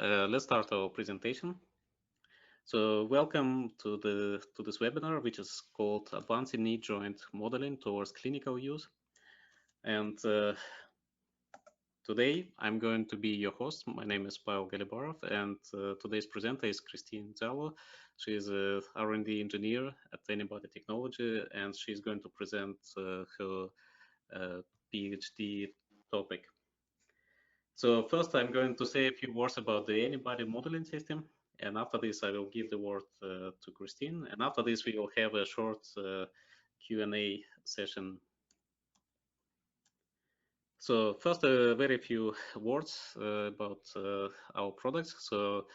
let's start our presentation. So welcome to this webinar, which is called Advancing Knee Joint Modeling Towards Clinical Use. And today I'm going to be your host. My name is Pavel Galibarov, and today's presenter is Christine Dzialo. She is a R&D engineer at Anybody Technology, and she's going to present her PhD topic. So first, I'm going to say a few words about the Anybody modeling system, and after this, I will give the word to Christine. And after this, we will have a short Q&A session. So first, very few words about our products. So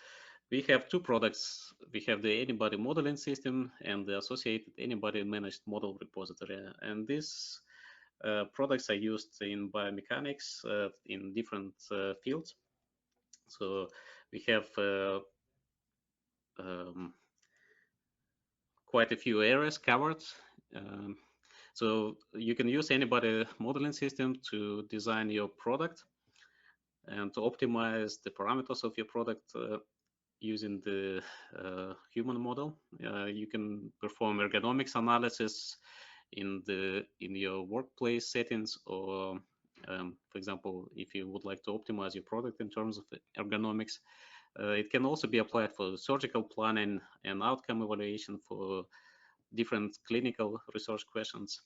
we have two products. We have the Anybody modeling system and the associated Anybody managed model repository. And these products are used in biomechanics in different fields. So we have quite a few areas covered. So you can use Anybody modeling system to design your product and to optimize the parameters of your product using the human model. You can perform ergonomics analysis in your workplace settings, or for example, if you would like to optimize your product in terms of ergonomics. It can also be applied for surgical planning and outcome evaluation for different clinical research questions.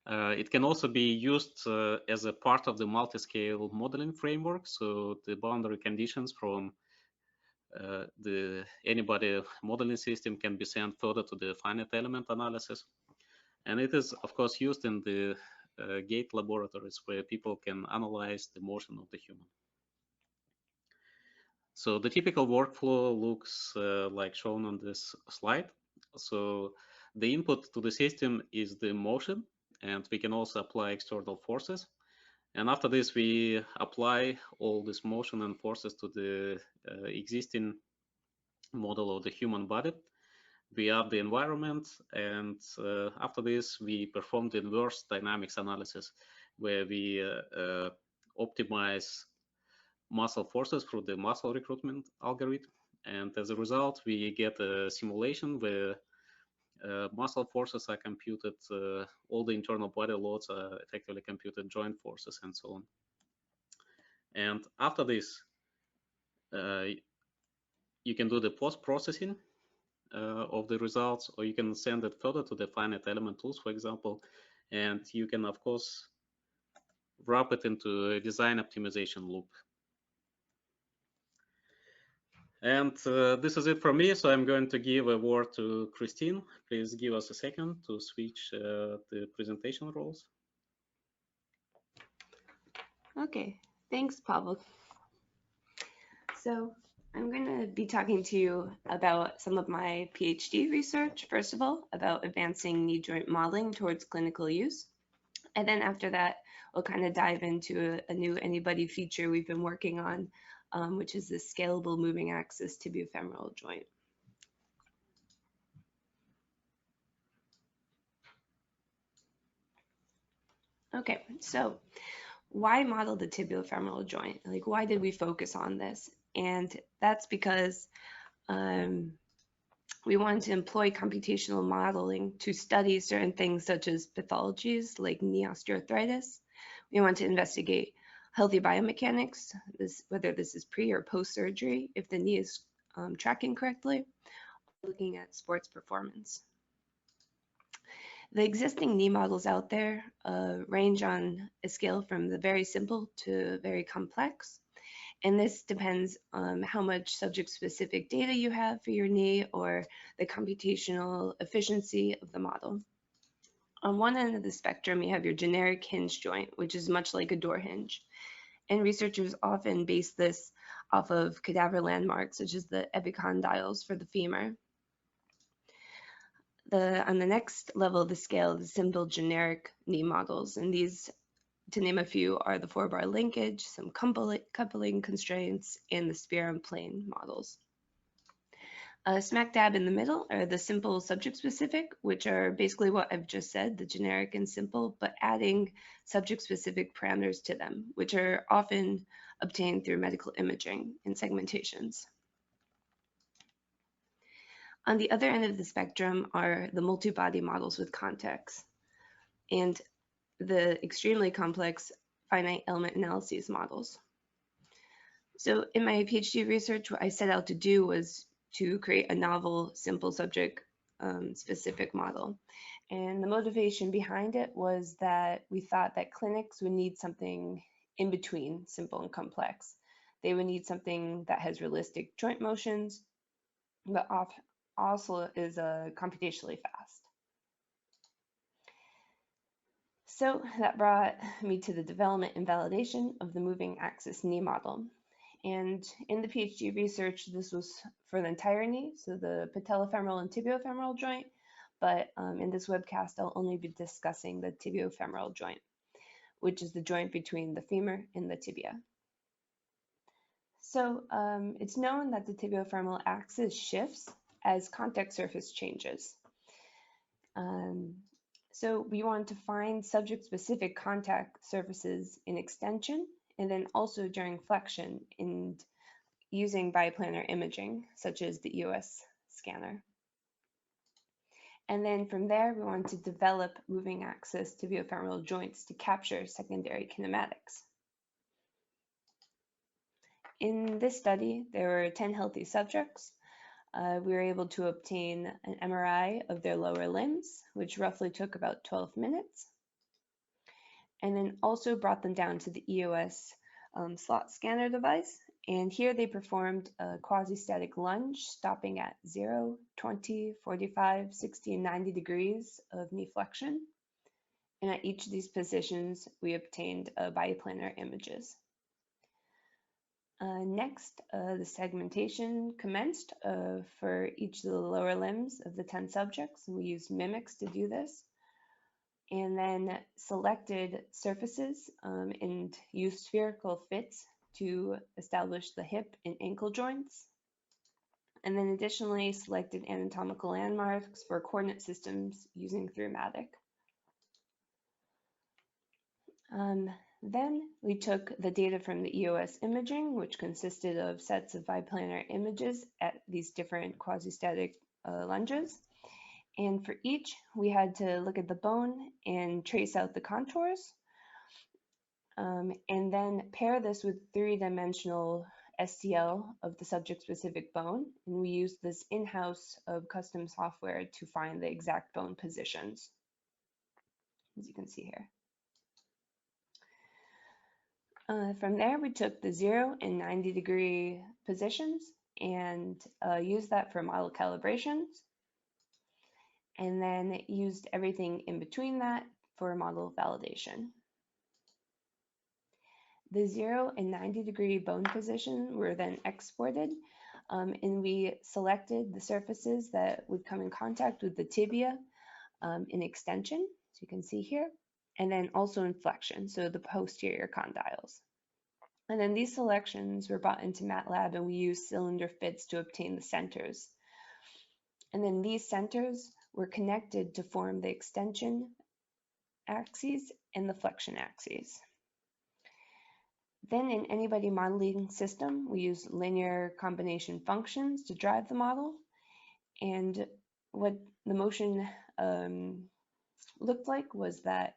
It can also be used as a part of the multi-scale modeling framework. So the boundary conditions from the Anybody modeling system can be sent further to the finite element analysis. And it is, of course, used in the gait laboratories where people can analyze the motion of the human. So the typical workflow looks like shown on this slide. So the input to the system is the motion, and we can also apply external forces. And after this, we apply all this motion and forces to the existing model of the human body. We add the environment, and after this, we perform the inverse dynamics analysis, where we optimize muscle forces through the muscle recruitment algorithm. And as a result, we get a simulation where muscle forces are computed, all the internal body loads are effectively computed, joint forces, and so on. And after this, you can do the post-processing of the results, or you can send it further to the finite element tools, for example, and you can, of course, wrap it into a design optimization loop. And this is it from me, so I'm going to give a word to Christine. Please give us a second to switch the presentation roles. Okay, thanks, Pavel. So I'm going to be talking to you about some of my PhD research, first of all, about advancing knee joint modeling towards clinical use. And then after that, we'll kind of dive into a new Anybody feature we've been working on, which is the scalable moving axis tibiofemoral joint. Okay, so why model the tibiofemoral joint? Like, why did we focus on this? And that's because we wanted to employ computational modeling to study certain things such as pathologies like knee osteoarthritis. We want to investigate healthy biomechanics, whether this is pre or post surgery, if the knee is tracking correctly, looking at sports performance. The existing knee models out there range on a scale from the very simple to very complex. And this depends on how much subject-specific data you have for your knee or the computational efficiency of the model. On one end of the spectrum, you have your generic hinge joint, which is much like a door hinge. And researchers often base this off of cadaver landmarks, such as the epicondyles for the femur. On the next level of the scale, the simple generic knee models, and these, to name a few, are the 4-bar linkage, some coupling constraints, and the spear and plane models. Smack dab in the middle are the simple subject-specific, which are basically what I've just said, the generic and simple, but adding subject-specific parameters to them, which are often obtained through medical imaging and segmentations. On the other end of the spectrum are the multi-body models with context and the extremely complex finite element analyses models. So in my PhD research, what I set out to do was to create a novel, simple subject specific model. And the motivation behind it was that we thought that clinics would need something in between simple and complex. They would need something that has realistic joint motions, but also is computationally fast. So that brought me to the development and validation of the moving axis knee model. And in the PhD research, this was for the entire knee, so the patellofemoral and tibiofemoral joint, but in this webcast, I'll only be discussing the tibiofemoral joint, which is the joint between the femur and the tibia. So it's known that the tibiofemoral axis shifts as contact surface changes. So we want to find subject-specific contact surfaces in extension and then also during flexion and using biplanar imaging, such as the EOS scanner. And then from there, we want to develop moving axis tibiofemoral joints to capture secondary kinematics. In this study, there were 10 healthy subjects. We were able to obtain an MRI of their lower limbs, which roughly took about 12 minutes. And then also brought them down to the EOS slot scanner device. And here they performed a quasi-static lunge, stopping at 0, 20, 45, 60, and 90 degrees of knee flexion. And at each of these positions, we obtained biplanar images. Next, the segmentation commenced for each of the lower limbs of the 10 subjects. We used mimics to do this, and then selected surfaces and used spherical fits to establish the hip and ankle joints. And then additionally selected anatomical landmarks for coordinate systems using 3-matic. Then we took the data from the EOS imaging, which consisted of sets of biplanar images at these different quasi-static lunges. And for each, we had to look at the bone and trace out the contours, and then pair this with 3-dimensional STL of the subject-specific bone. And we used this in-house custom software to find the exact bone positions, as you can see here. From there, we took the 0 and 90-degree positions and used that for model calibrations, and then used everything in between that for model validation. The 0 and 90-degree bone position were then exported, and we selected the surfaces that would come in contact with the tibia in extension, as you can see here, and then also in flexion, so the posterior condyles. And then these selections were brought into MATLAB, and we used cylinder fits to obtain the centers. And then these centers were connected to form the extension axes and the flexion axes. Then in anybody modeling system, we use linear combination functions to drive the model. And what the motion looked like was that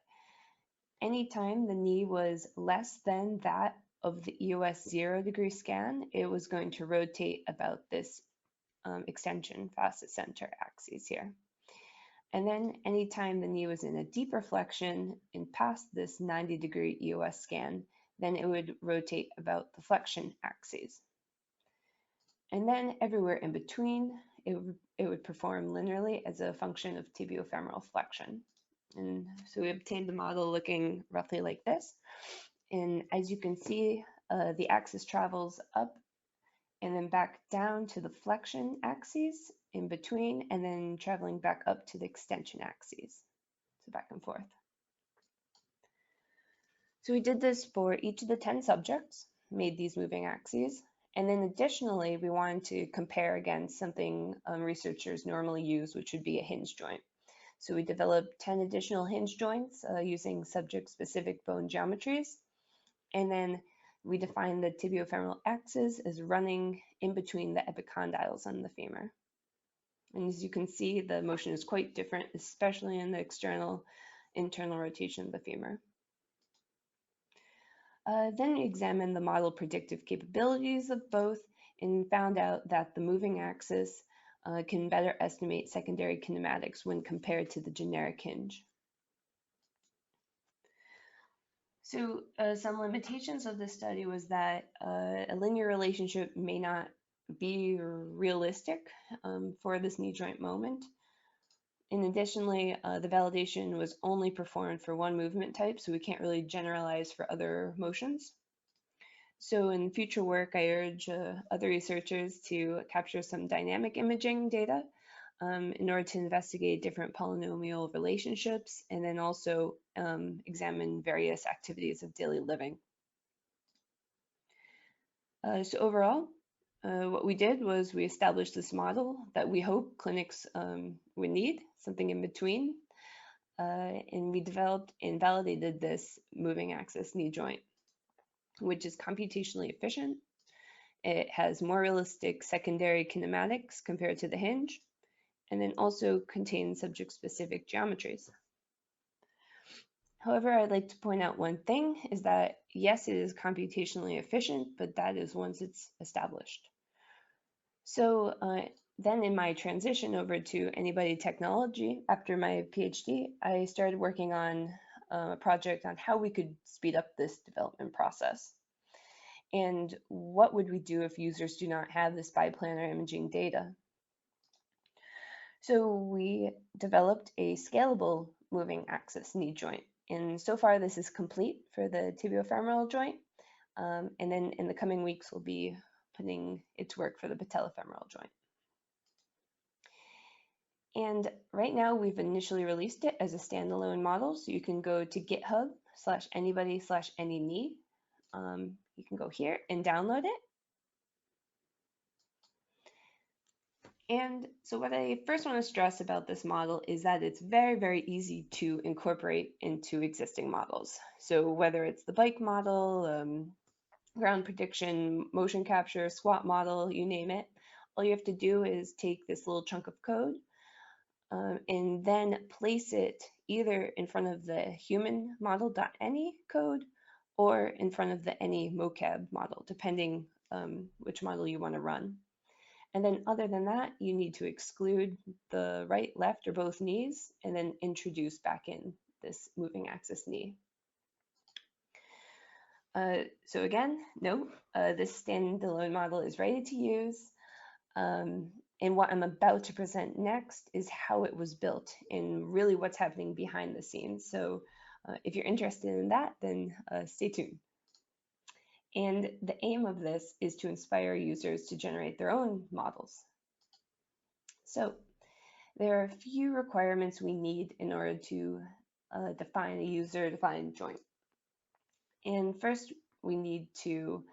anytime the knee was less than that of the EOS 0-degree scan, it was going to rotate about this extension facet center axis here. And then anytime the knee was in a deeper flexion and past this 90-degree EOS scan, then it would rotate about the flexion axes. And then everywhere in between, it would perform linearly as a function of tibiofemoral flexion. And so we obtained the model looking roughly like this. And as you can see, the axis travels up and then back down to the flexion axes in between, and then traveling back up to the extension axes. So back and forth. So we did this for each of the 10 subjects, made these moving axes. And then additionally, we wanted to compare against something researchers normally use, which would be a hinge joint. So we developed 10 additional hinge joints using subject-specific bone geometries, and then We define the tibiofemoral axis as running in between the epicondyles on the femur. And as you can see, the motion is quite different, especially in the internal rotation of the femur. Then we examined the model predictive capabilities of both and found out that the moving axis can better estimate secondary kinematics when compared to the generic hinge. So some limitations of this study was that a linear relationship may not be realistic for this knee joint moment. And additionally, the validation was only performed for one movement type, so we can't really generalize for other motions. So in future work, I urge other researchers to capture some dynamic imaging data in order to investigate different polynomial relationships and then also examine various activities of daily living. So overall, what we did was we established this model that we hope clinics would need, something in between, and we developed and validated this moving axis knee joint, which is computationally efficient. It has more realistic secondary kinematics compared to the hinge, and then also contains subject-specific geometries. However, I'd like to point out one thing is that yes, it is computationally efficient, but that is once it's established. So then in my transition over to Anybody Technology, after my PhD, I started working on a project on how we could speed up this development process. And what would we do if users do not have this biplanar imaging data? So we developed a scalable moving axis knee joint. And so far this is complete for the tibiofemoral joint. And then in the coming weeks, we'll be putting it to work for the patellofemoral joint. And right now we've initially released it as a standalone model. So you can go to github/anybody/any-knee. You can go here and download it. And so what I first want to stress about this model is that it's very, very easy to incorporate into existing models. So whether it's the bike model, ground prediction, motion capture, squat model, you name it, all you have to do is take this little chunk of code and then place it either in front of the human model.any code or in front of the any mocap model, depending which model you want to run. And then other than that, you need to exclude the right, left, or both knees, and then introduce back in this moving axis knee. So again, note, this standalone model is ready to use. And what I'm about to present next is how it was built and really what's happening behind the scenes. So if you're interested in that, then stay tuned. And the aim of this is to inspire users to generate their own models. So there are a few requirements we need in order to define a user-defined joint. And first, we need to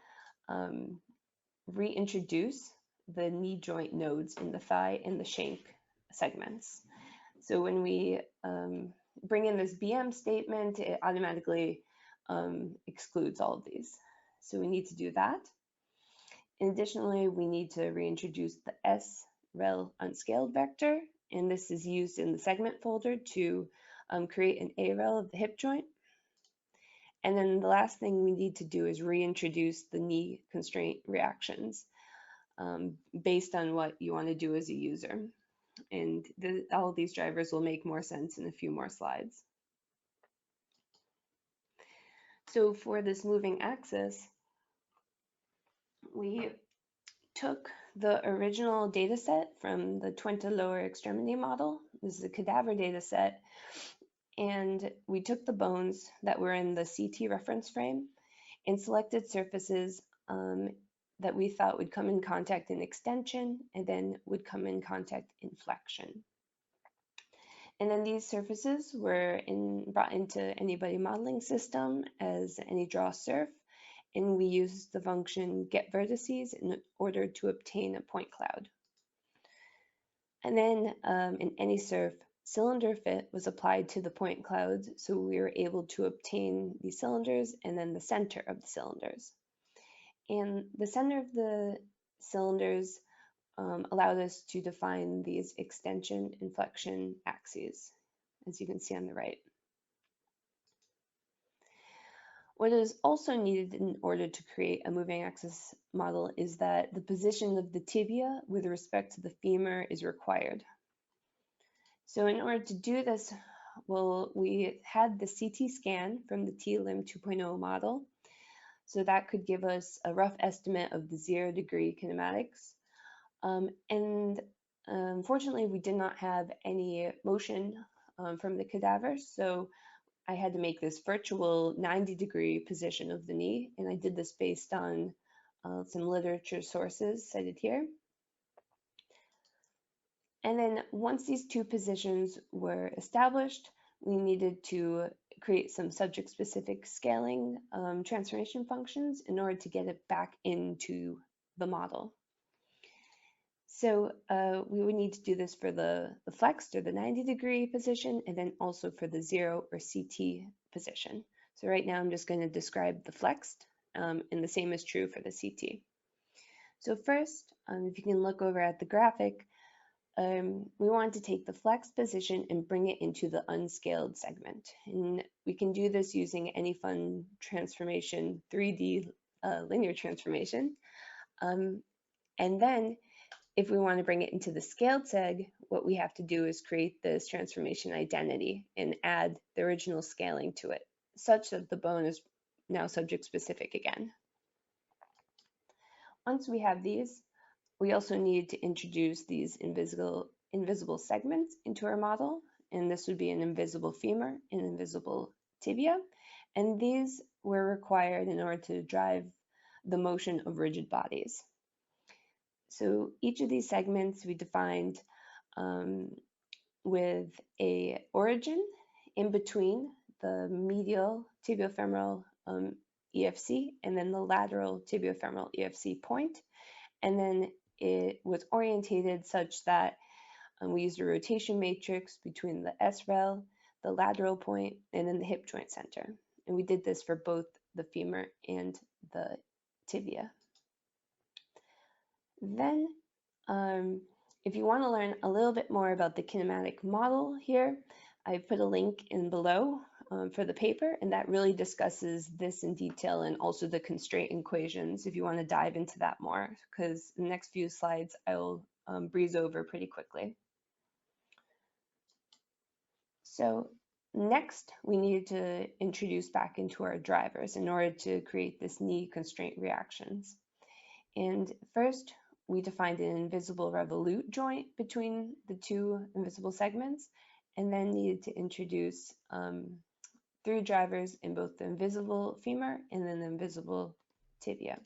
reintroduce the knee joint nodes in the thigh and the shank segments. So when we bring in this BM statement, it automatically excludes all of these. So we need to do that. And additionally, we need to reintroduce the S-rel unscaled vector, and this is used in the segment folder to create an A-rel of the hip joint. And then the last thing we need to do is reintroduce the knee constraint reactions based on what you want to do as a user. And all of these drivers will make more sense in a few more slides. So for this moving axis, we took the original data set from the Twente lower extremity model. This is a cadaver data set. And we took the bones that were in the CT reference frame and selected surfaces that we thought would come in contact in extension and then would come in contact in flexion. And then these surfaces were brought into Anybody modeling system as any draw surf, and we used the function get vertices in order to obtain a point cloud. And then in any surf, cylinder fit was applied to the point clouds, so we were able to obtain the cylinders and then the center of the cylinders. And the center of the cylinders allowed us to define these extension and flexion axes, as you can see on the right. What is also needed in order to create a moving axis model is that the position of the tibia with respect to the femur is required. So in order to do this, well, we had the CT scan from the T-Lim 2.0 model. So that could give us a rough estimate of the 0-degree kinematics. Unfortunately, we did not have any motion from the cadaver, so I had to make this virtual 90-degree position of the knee, and I did this based on some literature sources cited here. And then once these two positions were established, we needed to create some subject-specific scaling transformation functions in order to get it back into the model. So we would need to do this for the flexed or the 90-degree position, and then also for the 0 or CT position. So right now I'm just going to describe the flexed, and the same is true for the CT. So first, if you can look over at the graphic, we want to take the flexed position and bring it into the unscaled segment. And we can do this using any fun transformation, 3D linear transformation. And then if we want to bring it into the scaled seg, what we have to do is create this transformation identity and add the original scaling to it, such that the bone is now subject specific again. Once we have these, we also need to introduce these invisible segments into our model, and this would be an invisible femur, an invisible tibia, and these were required in order to drive the motion of rigid bodies. So each of these segments we defined with a origin in between the medial tibiofemoral EFC and then the lateral tibiofemoral EFC point. And then it was orientated such that we used a rotation matrix between the SREL, the lateral point, and then the hip joint center. And we did this for both the femur and the tibia. Then, if you want to learn a little bit more about the kinematic model here, I put a link in below for the paper, and that really discusses this in detail and also the constraint equations if you want to dive into that more, because in the next few slides I'll breeze over pretty quickly. So next, we needed to introduce back into our drivers in order to create this knee constraint reactions. And first, we defined an invisible revolute joint between the two invisible segments, and then needed to introduce 3 drivers in both the invisible femur and then the invisible tibia.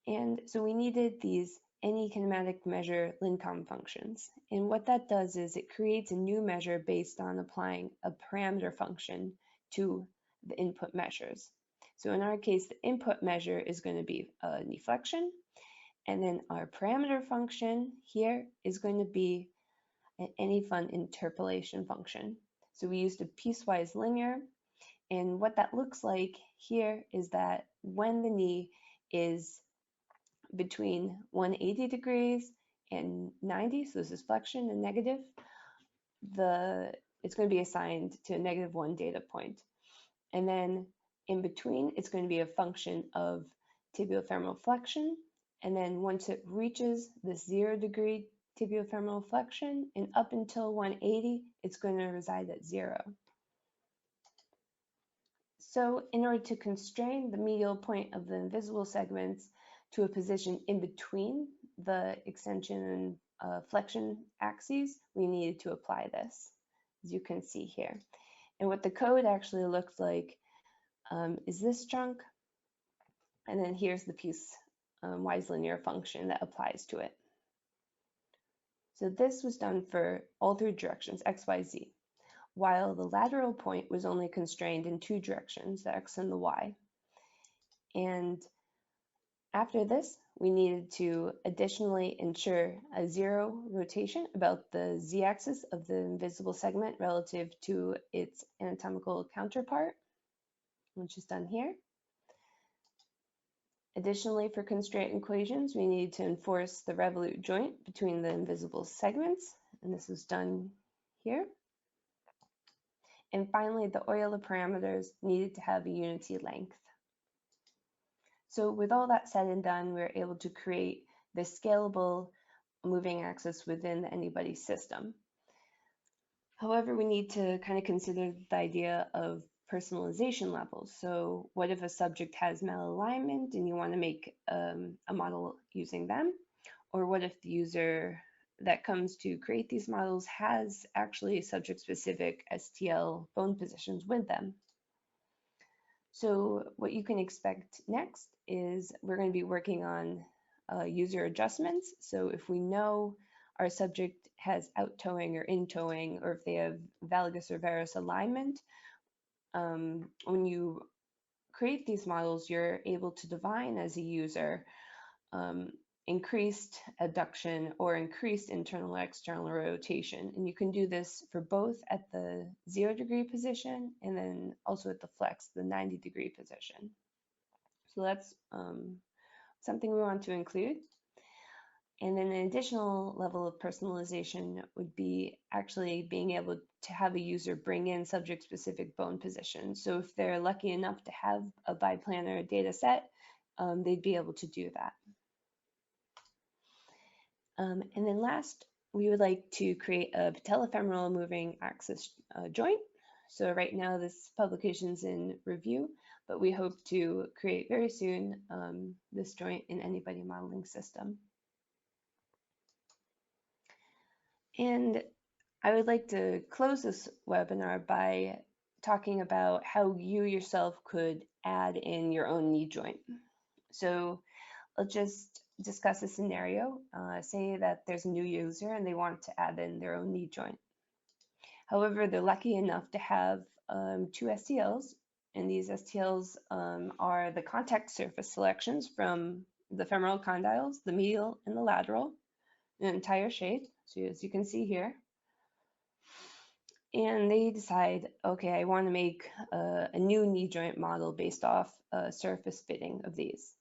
And so we needed these any kinematic measure Lincom functions. And what that does is it creates a new measure based on applying a parameter function to the input measures. So in our case, the input measure is going to be knee flexion, and then our parameter function here is going to be an any fun interpolation function. So we used a piecewise linear, and what that looks like here is that when the knee is between 180 degrees and 90, so this is flexion and negative, it's going to be assigned to a -1 data point. And then in between, it's going to be a function of tibiofemoral flexion. And then once it reaches the 0-degree tibiofemoral flexion and up until 180, it's going to reside at 0. So in order to constrain the medial point of the invisible segments to a position in between the extension and flexion axes, we needed to apply this, as you can see here. And what the code actually looks like is this chunk, and then here's the piecewise linear function that applies to it. So this was done for all 3 directions, x, y, z, while the lateral point was only constrained in 2 directions, the x and the y. And after this, we needed to additionally ensure a 0 rotation about the z-axis of the invisible segment relative to its anatomical counterpart, which is done here. Additionally, for constraint equations, we need to enforce the Revolute joint between the invisible segments, and this is done here. And finally, the Euler parameters needed to have a unity length. So with all that said and done, we're able to create this scalable moving axis within the Anybody system. However, we need to kind of consider the idea of personalization levels. So what if a subject has malalignment and you want to make a model using them? Or what if the user that comes to create these models has actually subject-specific STL bone positions with them? So what you can expect next is we're going to be working on user adjustments. So if we know our subject has out-towing or in-towing, or if they have valgus or varus alignment, when you create these models, you're able to define as a user increased adduction or increased internal or external rotation. And you can do this for both at the 0-degree position and then also at the flex, the 90-degree position. So that's something we want to include. And then an additional level of personalization would be actually being able to have a user bring in subject-specific bone positions. So if they're lucky enough to have a biplanar data set, they'd be able to do that. And then last, we would like to create a patellofemoral moving axis joint. So right now this publication's in review, but we hope to create very soon this joint in Anybody modeling system. And I would like to close this webinar by talking about how you yourself could add in your own knee joint. So let's just discuss a scenario. Say that there's a new user and they want to add in their own knee joint. However, they're lucky enough to have 2 STLs, and these STLs are the contact surface selections from the femoral condyles, the medial and the lateral, an entire shape, so as you can see here. And they decide, okay, I want to make a new knee joint model based off surface fitting of these.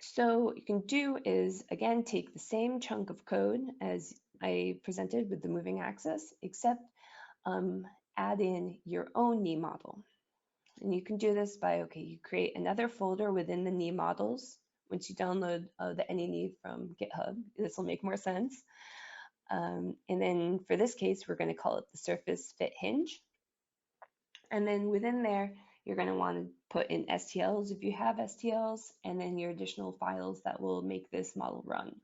So what you can do is, again, take the same chunk of code as I presented with the moving axis, except add in your own knee model. And you can do this by, okay, you create another folder within the knee models. Once you download the AnyKnee from GitHub, this will make more sense. And then for this case, we're going to call it the surface fit hinge. And then within there, you're going to want to put in STLs if you have STLs, and then your additional files that will make this model run.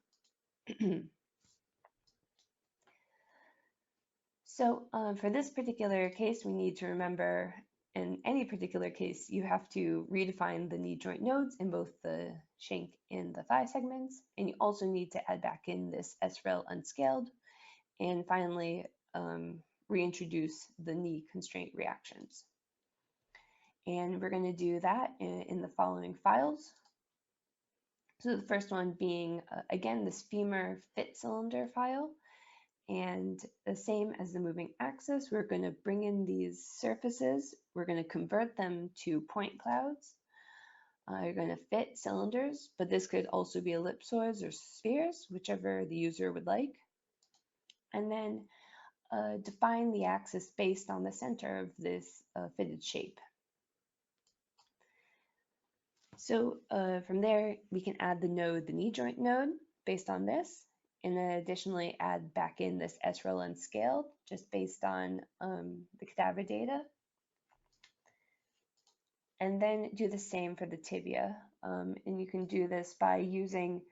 So for this particular case, we need to remember, in any particular case, you have to redefine the knee joint nodes in both the shank and the thigh segments, and you also need to add back in this SREL unscaled, and finally reintroduce the knee constraint reactions. And we're going to do that in the following files. So the first one being, again, this femur fit cylinder file. And the same as the moving axis, we're going to bring in these surfaces. We're going to convert them to point clouds. You're going to fit cylinders, but this could also be ellipsoids or spheres, whichever the user would like. And then define the axis based on the center of this fitted shape. So from there, we can add the node, the knee joint node, based on this, and then additionally add back in this SREL unscaled, just based on the cadaver data. And then do the same for the tibia. And you can do this by using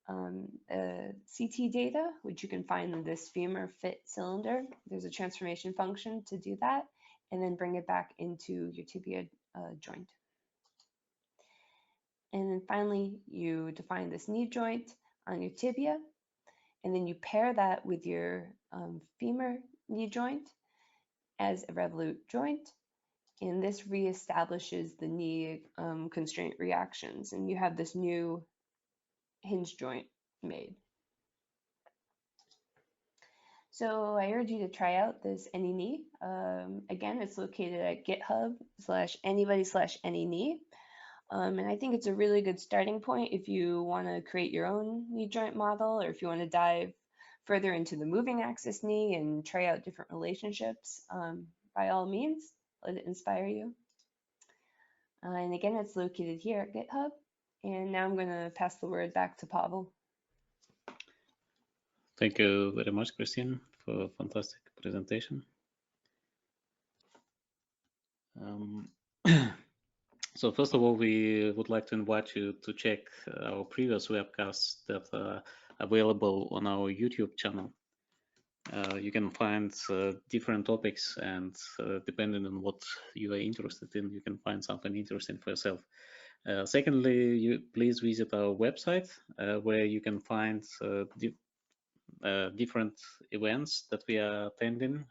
CT data, which you can find in this femur fit cylinder. There's a transformation function to do that, and then bring it back into your tibia joint. And then finally, you define this knee joint on your tibia, and then you pair that with your femur knee joint as a Revolute joint, and this reestablishes the knee constraint reactions, and you have this new hinge joint made. So I urge you to try out this AnyKnee. Again, it's located at GitHub/anybody/AnyKnee. And I think it's a really good starting point if you want to create your own knee joint model, or if you want to dive further into the moving axis knee and try out different relationships. By all means, let it inspire you. And again, it's located here at GitHub. And now I'm going to pass the word back to Pavel. Thank you very much, Christine, for a fantastic presentation. So first of all, we would like to invite you to check our previous webcasts that are available on our YouTube channel. You can find different topics, and depending on what you are interested in, you can find something interesting for yourself. Secondly, please visit our website where you can find different events that we are attending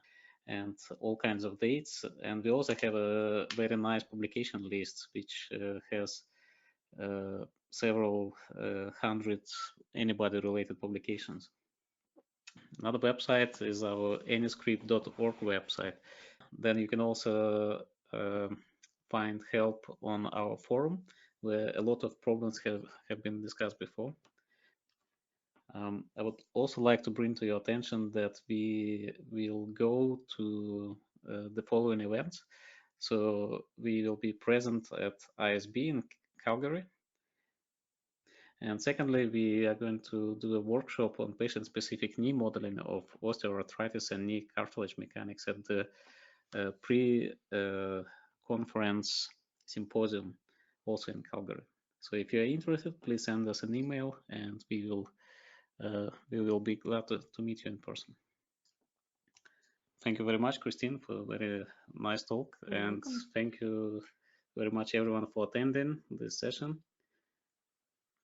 and all kinds of dates. And we also have a very nice publication list, which has several hundred anybody-related publications. Another website is our anyscript.org website. Then you can also find help on our forum, where a lot of problems have been discussed before. I would also like to bring to your attention that we will go to the following events. So we will be present at ISB in Calgary. And secondly, we are going to do a workshop on patient-specific knee modeling of osteoarthritis and knee cartilage mechanics at the pre-conference symposium, also in Calgary. So if you're interested, please send us an email, and we will be glad to meet you in person. Thank you very much, Christine, for a very nice talk. You're and welcome. Thank you very much, everyone, for attending this session.